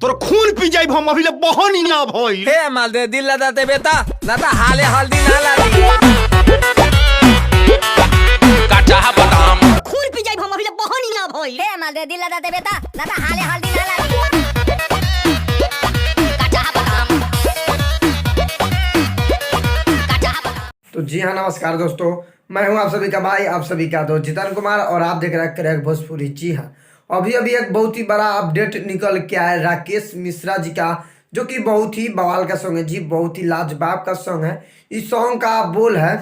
तोर खून पी जाई हम अभी ले बहन ही ना भई। हे माल दे दिल लदा दे बेटा ना ता हाले हल्दी ना लागी काचा बादाम खून पी जाई हम अभी ले बहन ही ना भई। हे माल दे दिल लदा दे बेटा ना ता हाले हल्दी ना लागी काचा बादाम काचा बादाम। तो जी हाँ, नमस्कार दोस्तों, मैं हूं आप सभी का भाई, आप सभी का दोस्त जितन कुमार और आप देख रहे हैं क्रैक भोजपुरी। जी हाँ, अभी एक बहुत ही बड़ा अपडेट निकल के आया है राकेश मिश्रा जी का, जो कि बहुत ही बवाल का सॉन्ग है जी, बहुत ही लाजवाब का सॉन्ग है। इस सॉन्ग का बोल है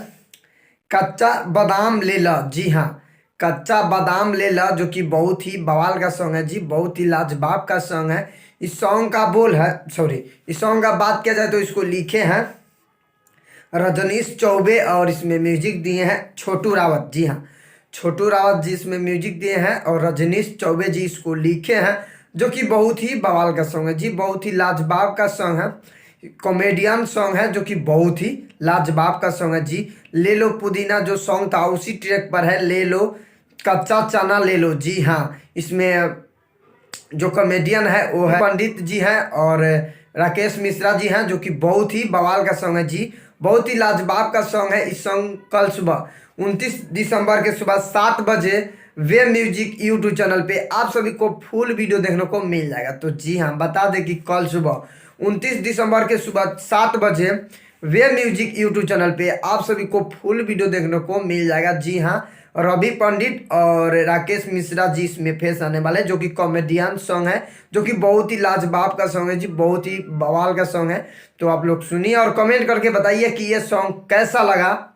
कच्चा बादाम ले ला। जी हाँ, कच्चा बादाम ले ला, जो कि बहुत ही बवाल का सॉन्ग है जी, बहुत ही लाजवाब का सॉन्ग है। इस सॉन्ग का बोल है इस सॉन्ग का बात किया जाए तो इसको लिखे हैं रजनीश चौबे और इसमें म्यूजिक दिए हैं छोटू रावत। जी हाँ, छोटू रावत जी इसमें म्यूजिक दिए हैं और रजनीश चौबे जी इसको लिखे हैं, जो कि बहुत ही बवाल का सॉन्ग है जी, बहुत ही लाजवाब का सॉन्ग है, कॉमेडियन सॉन्ग है, जो कि बहुत ही लाजवाब का सॉन्ग है जी। ले लो पुदीना जो सॉन्ग था उसी ट्रैक पर है, ले लो कच्चा चना ले लो। जी हाँ, इसमें जो कॉमेडियन है वो है पंडित जी हैं और राकेश मिश्रा जी हैं, जो कि बहुत ही बवाल का सॉन्ग है जी, बहुत ही लाजवाब का सॉन्ग है। इस सॉन्ग कल सुबह 29 दिसंबर के सुबह 7 बजे वे म्यूजिक यूट्यूब चैनल पे आप सभी को फुल वीडियो देखने को मिल जाएगा। तो जी हाँ, बता दें कि कल सुबह 29 दिसंबर के सुबह 7 बजे वे म्यूजिक यूट्यूब चैनल पे आप सभी को फुल वीडियो देखने को मिल जाएगा। जी हाँ, रवि पंडित और राकेश मिश्रा जी इसमें फेस आने वाले, जो कि कॉमेडियन सॉन्ग है, जो कि बहुत ही लाजवाब का सॉन्ग है जी, बहुत ही बवाल का सॉन्ग है। तो आप लोग सुनिए और कमेंट करके बताइए कि ये सॉन्ग कैसा लगा।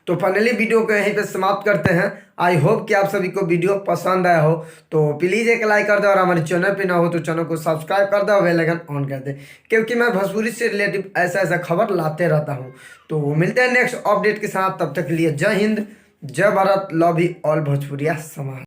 तो फाइनली वीडियो को यहीं पे समाप्त करते हैं। आई होप कि आप सभी को वीडियो पसंद आया हो, तो प्लीज़ एक लाइक कर दे और हमारे चैनल पे ना हो तो चैनल को सब्सक्राइब कर दे और बेल आइकन ऑन कर दे, क्योंकि मैं भोजपुरी से रिलेटिव ऐसा खबर लाते रहता हूँ। तो मिलते हैं नेक्स्ट अपडेट के साथ, तब तक के लिए जय हिंद, जय भारत, लव यू ऑल भोजपुरिया समाज।